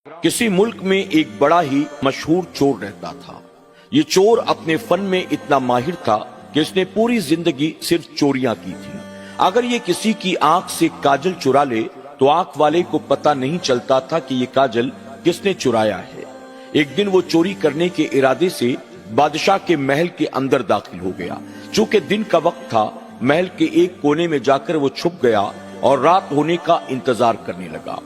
किसी मुल्क में एक बड़ा ही मशहूर चोर रहता था। ये चोर अपने फन में इतना माहिर था कि इसने पूरी जिंदगी सिर्फ चोरियां की थी। अगर ये किसी की आंख से काजल चुरा ले तो आंख वाले को पता नहीं चलता था कि ये काजल किसने चुराया है। एक दिन वो चोरी करने के इरादे से बादशाह के महल के अंदर दाखिल हो गया। चूंकि दिन का वक्त था, महल के एक कोने में जाकर वो छुप गया और रात होने का इंतजार करने लगा।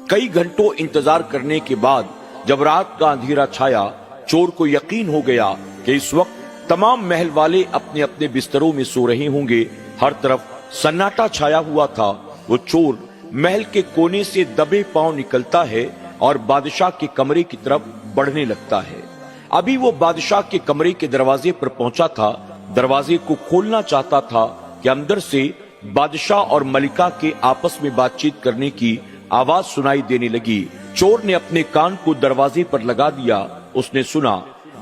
कई घंटों इंतजार करने के बाद जब रात का अंधेरा छाया, चोर को यकीन हो गया कि इस वक्त तमाम महल वाले अपने अपने बिस्तरों में सो रहे होंगे। हर तरफ सन्नाटा छाया हुआ था। वो चोर महल के कोने से दबे पांव निकलता है और बादशाह के कमरे की तरफ बढ़ने लगता है। अभी वो बादशाह के कमरे के दरवाजे पर पहुंचा था, दरवाजे को खोलना चाहता था कि अंदर से बादशाह और मलिका के आपस में बातचीत करने की आवाज सुनाई देने लगी। चोर ने अपने कान को दरवाजे पर लगा दिया। उसने सुना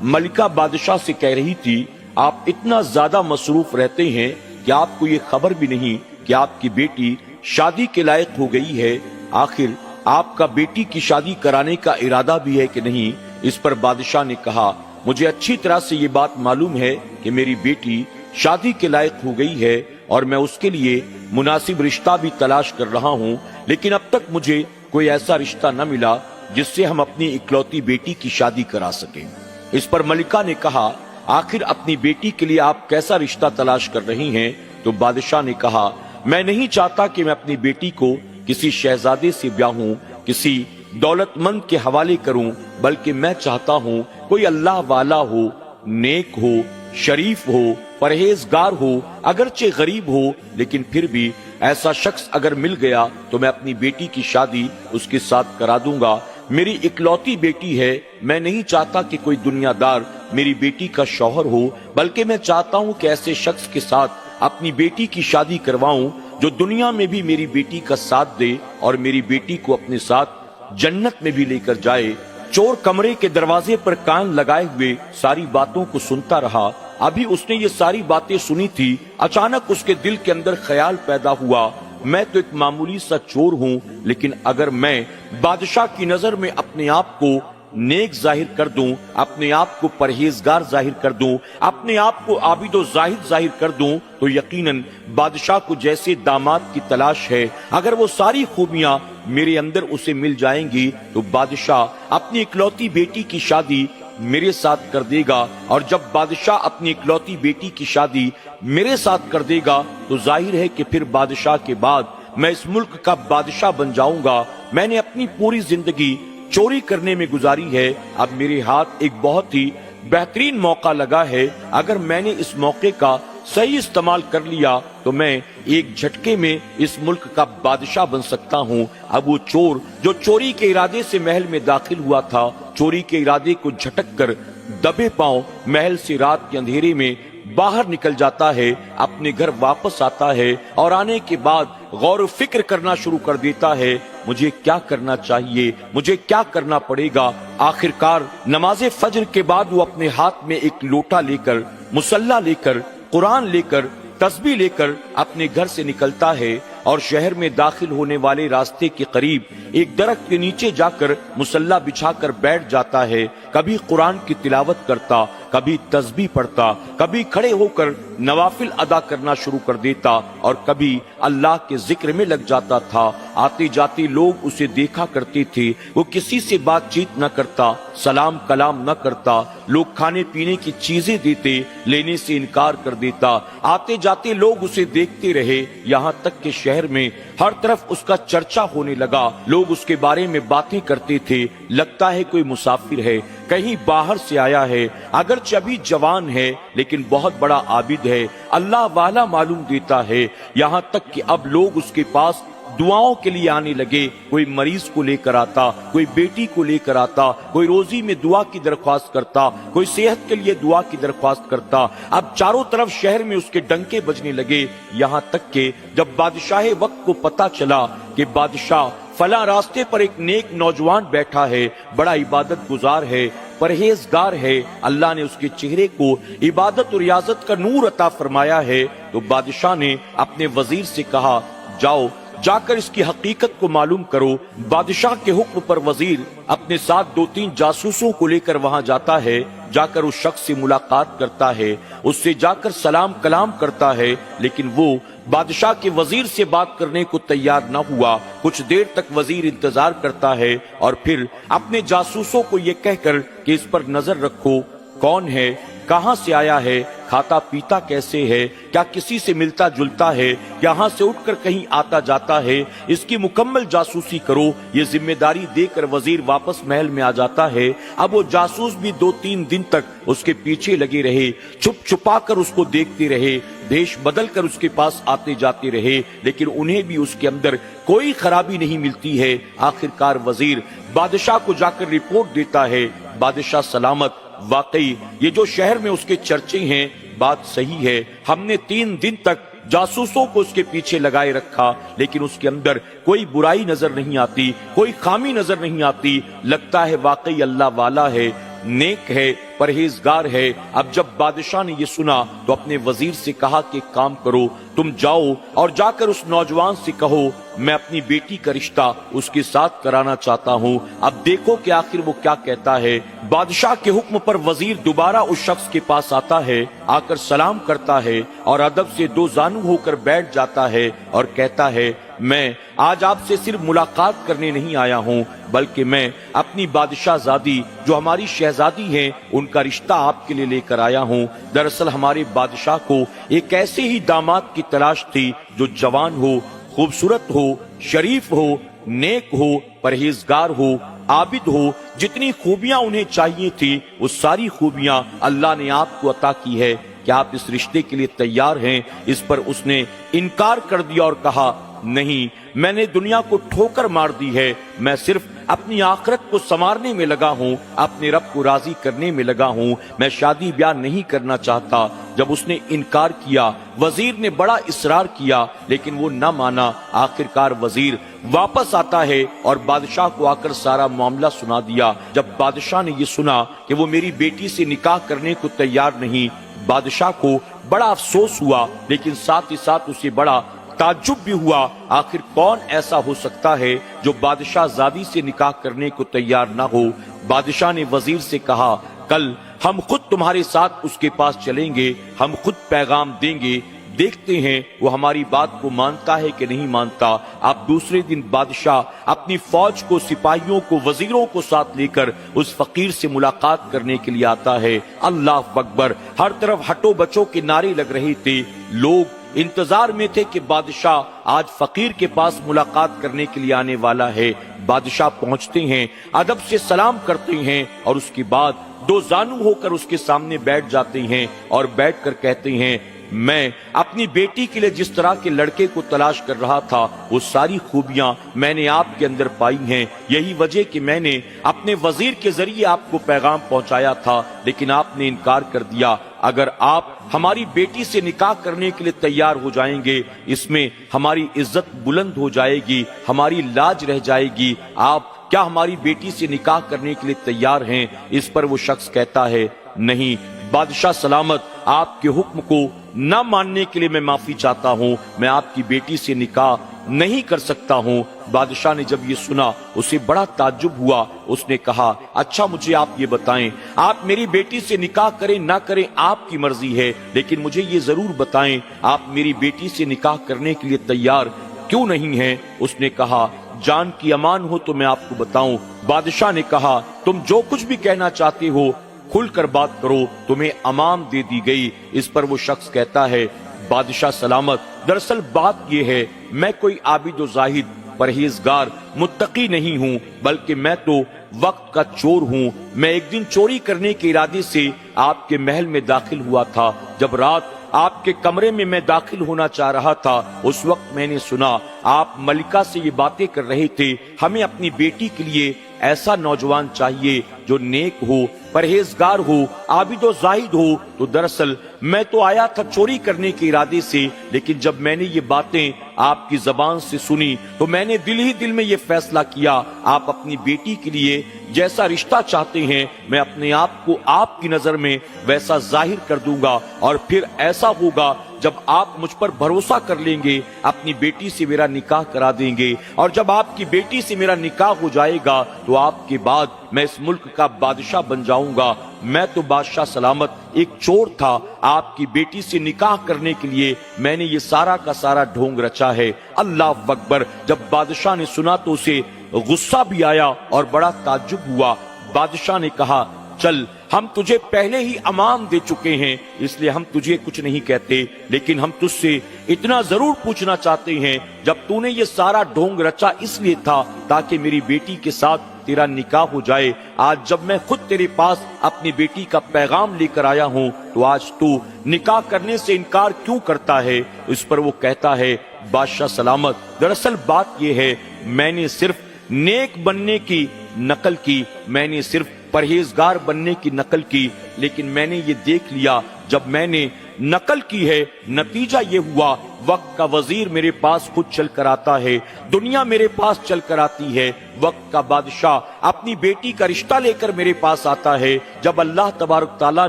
मलिका बादशाह से कह रही थी, आप इतना ज्यादा मसरूफ रहते हैं कि आपको ये खबर भी नहीं कि आपकी बेटी शादी के लायक हो गई है। आखिर आपका बेटी की शादी कराने का इरादा भी है कि नहीं? इस पर बादशाह ने कहा, मुझे अच्छी तरह से ये बात मालूम है कि मेरी बेटी शादी के लायक हो गई है और मैं उसके लिए मुनासिब रिश्ता भी तलाश कर रहा हूँ, लेकिन अब तक मुझे कोई ऐसा रिश्ता न मिला जिससे हम अपनी इकलौती बेटी की शादी करा सकें। इस पर मलिका ने कहा, आखिर अपनी बेटी के लिए आप कैसा रिश्ता तलाश कर रही हैं? तो बादशाह ने कहा, मैं नहीं चाहता कि मैं अपनी बेटी को किसी शहजादे से ब्याहूं, किसी दौलतमंद के हवाले करूं, बल्कि मैं चाहता हूं कोई अल्लाह वाला हो, नेक हो, शरीफ हो, परहेजगार हो, अगरचे गरीब हो, लेकिन फिर भी ऐसा शख्स अगर मिल गया तो मैं अपनी बेटी की शादी उसके साथ करा दूंगा। मेरी इकलौती बेटी है। मैं नहीं चाहता कि कोई दुनियादार मेरी बेटी का शौहर हो, बल्कि मैं चाहता हूं कि ऐसे शख्स के साथ अपनी बेटी की शादी करवाऊं जो दुनिया में भी मेरी बेटी का साथ दे और मेरी बेटी को अपने साथ जन्नत में भी लेकर जाए। चोर कमरे के दरवाजे पर कान लगाए हुए सारी बातों को सुनता रहा। अभी उसने ये सारी बातें सुनी थी, अचानक उसके दिल के अंदर ख्याल पैदा हुआ, मैं तो एक मामूली सा चोर हूँ, लेकिन अगर मैं बादशाह की नजर में अपने आप को नेक जाहिर कर दूं, अपने आप को परहेजगार जाहिर कर दूं, अपने आप को आबिदो जाहिद जाहिर कर दूं, तो यकीनन बादशाह को जैसे दामाद की तलाश है, अगर वो सारी खूबियां मेरे अंदर उसे मिल जाएंगी तो बादशाह अपनी इकलौती बेटी की शादी मेरे साथ कर देगा। और जब बादशाह अपनी इकलौती बेटी की शादी मेरे साथ कर देगा तो जाहिर है कि फिर बादशाह के बाद मैं इस मुल्क का बादशाह बन जाऊंगा। मैंने अपनी पूरी जिंदगी चोरी करने में गुजारी है, अब मेरे हाथ एक बहुत ही बेहतरीन मौका लगा है। अगर मैंने इस मौके का सही इस्तेमाल कर लिया तो मैं एक झटके में इस मुल्क का बादशाह बन सकता हूँ। अब वो चोर जो चोरी के इरादे से महल में दाखिल हुआ था, चोरी के इरादे को झटक कर दबे पांव महल से रात के अंधेरे में बाहर निकल जाता है, अपने घर वापस आता है और आने के बाद गौर फिक्र करना शुरू कर देता है, मुझे क्या करना चाहिए, मुझे क्या करना पड़ेगा। आखिरकार नमाज़े फज्र के बाद वो अपने हाथ में एक लोटा लेकर, मुसल्ला लेकर, कुरान लेकर, तस्बीह लेकर अपने घर से निकलता है और शहर में दाखिल होने वाले रास्ते के करीब एक दरख्त के नीचे जाकर मुसल्ला बिछाकर बैठ जाता है। कभी कुरान की तिलावत करता, कभी तस्बीह पढ़ता, कभी खड़े होकर नवाफिल अदा करना शुरू कर देता और कभी अल्लाह के जिक्र में लग जाता था। आते जाते लोग उसे देखा करते थे, वो किसी से बातचीत न करता, सलाम कलाम न करता, लोग खाने पीने की चीजें देते, लेने से इनकार कर देता। आते जाते लोग उसे देखते रहे, यहाँ तक कि शहर में हर तरफ उसका चर्चा होने लगा। लोग उसके बारे में बातें करते थे, लगता है कोई मुसाफिर है, कहीं बाहर से आया है, अगरचे अभी जवान है लेकिन बहुत बड़ा आबिद है, अल्लाह वाला मालूम देता है। यहाँ तक कि अब लोग उसके पास दुआओं के लिए आने लगे। कोई मरीज को लेकर आता, कोई बेटी को लेकर आता, कोई रोजी में दुआ की दरख्वास्त करता, कोई सेहत के लिए दुआ की दरख्वास्त करता। अब चारों तरफ शहर में उसके डंके बजने लगे। यहाँ तक कि जब बादशाह वक्त को पता चला कि बादशाह फला रास्ते पर एक नेक नौजवान बैठा है, बड़ा इबादत गुजार है, परहेजगार है, अल्लाह ने उसके चेहरे को इबादत और रियाजत का नूर अता फरमाया है, तो बादशाह ने अपने वजीर से कहा, जाओ जाकर इसकी हकीकत को मालूम करो। बादशाह के हुक्म पर वजीर अपने साथ 2-3 जासूसों को लेकर वहां जाता है, जाकर उस शख्स से मुलाकात करता है, उससे जाकर सलाम कलाम करता है, लेकिन वो बादशाह के वजीर से बात करने को तैयार न हुआ। कुछ देर तक वजीर इंतजार करता है और फिर अपने जासूसों को ये कहकर कि इस पर नजर रखो, कौन है, कहां से आया है, खाता पीता कैसे है, क्या किसी से मिलता जुलता है, यहाँ से उठकर कहीं आता जाता है, इसकी मुकम्मल जासूसी करो। ये जिम्मेदारी देकर वजीर वापस महल में आ जाता है। अब वो जासूस भी 2-3 दिन तक उसके पीछे लगे रहे, छुप छुपा कर उसको देखते रहे, भेष बदल कर उसके पास आते जाते रहे, लेकिन उन्हें भी उसके अंदर कोई खराबी नहीं मिलती है। आखिरकार वजीर बादशाह को जाकर रिपोर्ट देता है, बादशाह सलामत, वाकई ये जो शहर में उसके चर्चे हैं बात सही है। हमने 3 दिन तक जासूसों को उसके पीछे लगाए रखा, लेकिन उसके अंदर कोई बुराई नजर नहीं आती, कोई खामी नजर नहीं आती। लगता है वाकई अल्लाह वाला है, नेक है, परहेजगार है। अब जब बादशाह ने ये सुना तो अपने वजीर से कहा कि काम करो, तुम जाओ और जाकर उस नौजवान से कहो मैं अपनी बेटी का रिश्ता उसके साथ कराना चाहता हूँ। अब देखो कि आखिर वो क्या कहता है। बादशाह के हुक्म पर वजीर दोबारा उस शख्स के पास आता है, आकर सलाम करता है और अदब से 2 जानू होकर बैठ जाता है और कहता है मैं आज आपसे सिर्फ मुलाकात करने नहीं आया हूँ, बल्कि मैं अपनी बादशाहजादी जो हमारी शहजादी हैं उनका रिश्ता आपके लिए लेकर आया हूँ। दरअसल हमारे बादशाह को एक ऐसे ही दामाद की तलाश थी जो जवान हो, खूबसूरत हो, शरीफ हो, नेक हो, परहेजगार हो, आबिद हो। जितनी खूबियां उन्हें चाहिए थी वो सारी खूबियां अल्लाह ने आपको अता की है। क्या आप इस रिश्ते के लिए तैयार हैं? इस पर उसने इनकार कर दिया और कहा नहीं, मैंने दुनिया को ठोकर मार दी है, मैं सिर्फ अपनी आखिरत को संवारने में लगा हूँ, अपने रब को राजी करने में लगा हूँ, मैं शादी ब्याह नहीं करना चाहता। जब उसने इनकार किया वजीर ने बड़ा इसरार किया, लेकिन वो न माना। आखिरकार वजीर वापस आता है और बादशाह को आकर सारा मामला सुना दिया। जब बादशाह ने ये सुना कि वो मेरी बेटी से निकाह करने को तैयार नहीं, बादशाह को बड़ा अफसोस हुआ, लेकिन साथ ही साथ उसे बड़ा ताज्जुब भी हुआ। आखिर कौन ऐसा हो सकता है जो बादशाहजादी से निकाह करने को तैयार ना हो। बादशाह ने वजीर से कहा कल हम खुद तुम्हारे साथ उसके पास चलेंगे, हम खुद पैगाम देंगे, देखते हैं वो हमारी बात को मानता है कि नहीं मानता। अब दूसरे दिन बादशाह अपनी फौज को, सिपाहियों को, वजीरों को साथ लेकर उस फकीर से मुलाकात करने के लिए आता है। अल्लाह अकबर, हर तरफ हटो बचो के नारे लग रहे थे। लोग इंतजार में थे कि बादशाह आज फकीर के पास मुलाकात करने के लिए आने वाला है। बादशाह पहुंचते हैं, अदब से सलाम करते हैं और उसके बाद 2 जानू होकर उसके सामने बैठ जाते हैं और बैठकर कहते हैं मैं अपनी बेटी के लिए जिस तरह के लड़के को तलाश कर रहा था वो सारी खूबियां मैंने आपके अंदर पाई हैं। यही वजह कि मैंने अपने वजीर के जरिए आपको पैगाम पहुंचाया था, लेकिन आपने इनकार कर दिया। अगर आप हमारी बेटी से निकाह करने के लिए तैयार हो जाएंगे, इसमें हमारी इज्जत बुलंद हो जाएगी, हमारी लाज रह जाएगी। आप क्या हमारी बेटी से निकाह करने के लिए तैयार हैं? इस पर वो शख्स कहता है नहीं बादशाह सलामत, आपके हुक्म को न मानने के लिए मैं माफी चाहता हूँ, मैं आपकी बेटी से निकाह नहीं कर सकता हूँ। बादशाह ने जब ये सुना उसे बड़ा ताज्जुब हुआ। उसने कहा अच्छा मुझे आप ये बताएं, आप मेरी बेटी से निकाह करें ना करें आपकी मर्जी है, लेकिन मुझे ये जरूर बताएं आप मेरी बेटी से निकाह करने के लिए तैयार क्यों नहीं हैं? उसने कहा जान की अमान हो तो मैं आपको बताऊं। बादशाह ने कहा तुम जो कुछ भी कहना चाहते हो खुलकर बात करो, तुम्हें अमान दे दी गई। इस पर वो शख्स कहता है बादशाह सलामत, दरअसल बात यह है मैं कोई आबिद व जाहिद, परहेजगार, मुत्तकी नहीं हूँ, बल्कि मैं तो वक्त का चोर हूँ। मैं एक दिन चोरी करने के इरादे से आपके महल में दाखिल हुआ था। जब रात आपके कमरे में मैं दाखिल होना चाह रहा था, उस वक्त मैंने सुना आप मलिका से ये बातें कर रहे थे, हमें अपनी बेटी के लिए ऐसा नौजवान चाहिए जो नेक हो, परहेजगार हो, आबिद व जाहिद हो। तो दरअसल मैं तो आया था चोरी करने के इरादे से, लेकिन जब मैंने ये बातें आपकी जबान से सुनी तो मैंने दिल ही दिल में ये फैसला किया आप अपनी बेटी के लिए जैसा रिश्ता चाहते हैं मैं अपने आप को आपकी नजर में वैसा जाहिर कर दूंगा, और फिर ऐसा होगा جب آپ مجھ پر بھروسہ کر لیں گے اپنی بیٹی سے میرا نکاح کرا دیں گے، اور جب آپ کی بیٹی سے میرا نکاح ہو جائے گا تو آپ کے بعد میں اس ملک کا بادشاہ بن جاؤں گا۔ میں تو بادشاہ سلامت ایک چور تھا، آپ کی بیٹی سے نکاح کرنے کے لیے میں نے یہ سارا کا سارا ڈھونگ رچا ہے۔ اللہ اکبر۔ جب بادشاہ نے سنا تو اسے غصہ بھی آیا اور بڑا تعجب ہوا۔ بادشاہ نے کہا چل، ہم تجھے پہلے ہی امان دے چکے ہیں، اس لیے ہم تجھے کچھ نہیں کہتے، لیکن ہم تجھ سے اتنا ضرور پوچھنا چاہتے ہیں، جب تو نے یہ سارا ڈھونگ رچا اس لیے تھا تاکہ میری بیٹی کے ساتھ تیرا نکاح ہو جائے، آج جب میں خود تیرے پاس اپنی بیٹی کا پیغام لے کر آیا ہوں تو آج تو نکاح کرنے سے انکار کیوں کرتا ہے؟ اس پر وہ کہتا ہے بادشاہ سلامت، دراصل بات یہ ہے میں نے صرف نیک بننے کی نقل کی، میں نے صرف پرہیزگار بننے کی نقل کی، لیکن میں نے یہ دیکھ لیا جب میں نے نقل کی ہے نتیجہ یہ ہوا وقت کا وزیر میرے پاس خود چل کر آتا ہے، دنیا میرے پاس چل کر آتی ہے، وقت کا بادشاہ اپنی بیٹی کا رشتہ لے کر میرے پاس آتا ہے۔ جب اللہ تبارک تعالیٰ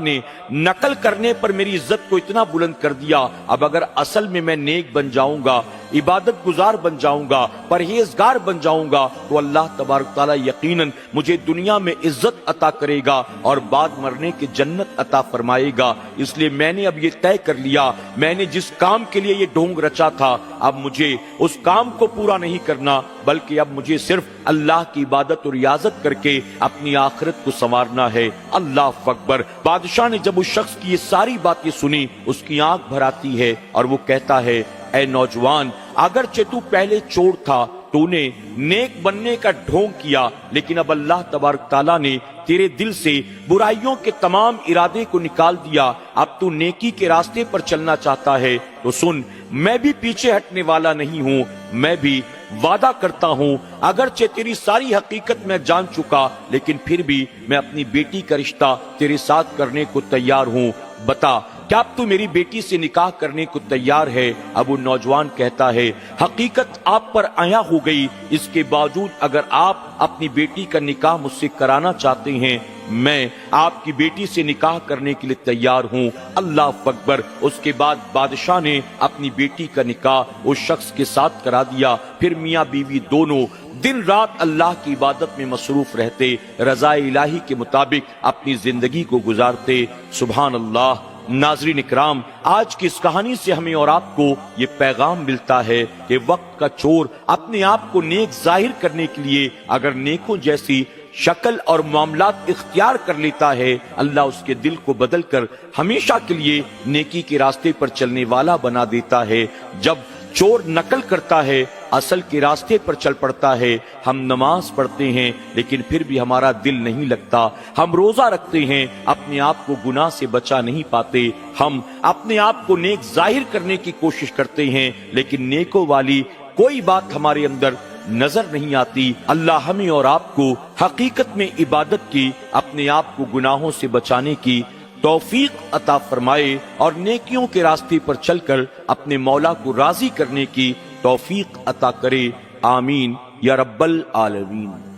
نے نقل کرنے پر میری عزت کو اتنا بلند کر دیا، اب اگر اصل میں نیک بن جاؤں گا، عبادت گزار بن جاؤں گا، پرہیزگار بن جاؤں گا تو اللہ تبارک تعالیٰ یقیناً مجھے دنیا میں عزت عطا کرے گا اور بعد مرنے کے جنت عطا فرمائے گا۔ اس لیے میں نے اب یہ طے کر لیا، میں نے جس کام کے لیے یہ ڈھونگ رچا تھا اب مجھے اس کام کو پورا نہیں کرنا، بلکہ اب مجھے صرف اللہ کی عبادت اور ریاضت کر کے اپنی آخرت کو سنوارنا ہے۔ اللہ اکبر۔ بادشاہ نے جب اس شخص کی یہ ساری باتیں سنی اس کی آنکھ بھر آتی ہے اور وہ کہتا ہے اے نوجوان، اگرچہ تو پہلے چور تھا، تو نے نیک بننے کا ڈھونگ کیا، لیکن اب اللہ تبارک تعالیٰ نے تیرے دل سے برائیوں کے تمام ارادے کو نکال دیا، اب تو نیکی کے راستے پر چلنا چاہتا ہے تو سن، میں بھی پیچھے ہٹنے والا نہیں ہوں، میں بھی وعدہ کرتا ہوں اگرچہ تیری ساری حقیقت میں جان چکا لیکن پھر بھی میں اپنی بیٹی کا رشتہ تیرے ساتھ کرنے کو تیار ہوں، بتا کیا اب تو میری بیٹی سے نکاح کرنے کو تیار ہے؟ اب وہ نوجوان کہتا ہے حقیقت آپ پر عیاں ہو گئی، اس کے باوجود اگر آپ اپنی بیٹی کا نکاح مجھ سے کرانا چاہتے ہیں میں آپ کی بیٹی سے نکاح کرنے کے لیے تیار ہوں۔ اللہ اکبر۔ اس کے بعد بادشاہ نے اپنی بیٹی کا نکاح اس شخص کے ساتھ کرا دیا، پھر میاں بیوی دونوں دن رات اللہ کی عبادت میں مصروف رہتے، رضا الہی کے مطابق اپنی زندگی کو گزارتے۔ سبحان اللہ۔ ناظرین اکرام، آج کی اس کہانی سے ہمیں اور آپ کو یہ پیغام ملتا ہے کہ وقت کا چور اپنے آپ کو نیک ظاہر کرنے کے لیے اگر نیکوں جیسی شکل اور معاملات اختیار کر لیتا ہے، اللہ اس کے دل کو بدل کر ہمیشہ کے لیے نیکی کے راستے پر چلنے والا بنا دیتا ہے۔ جب چور نقل کرتا ہے اصل کے راستے پر چل پڑتا ہے، ہم نماز پڑھتے ہیں لیکن پھر بھی ہمارا دل نہیں لگتا، ہم روزہ رکھتے ہیں اپنے آپ کو گناہ سے بچا نہیں پاتے، ہم اپنے آپ کو نیک ظاہر کرنے کی کوشش کرتے ہیں لیکن نیکوں والی کوئی بات ہمارے اندر نظر نہیں آتی۔ اللہ ہمیں اور آپ کو حقیقت میں عبادت کی، اپنے آپ کو گناہوں سے بچانے کی توفیق عطا فرمائے اور نیکیوں کے راستے پر چل کر اپنے مولا کو راضی کرنے کی توفیق عطا کرے۔ آمین یا رب العالمین۔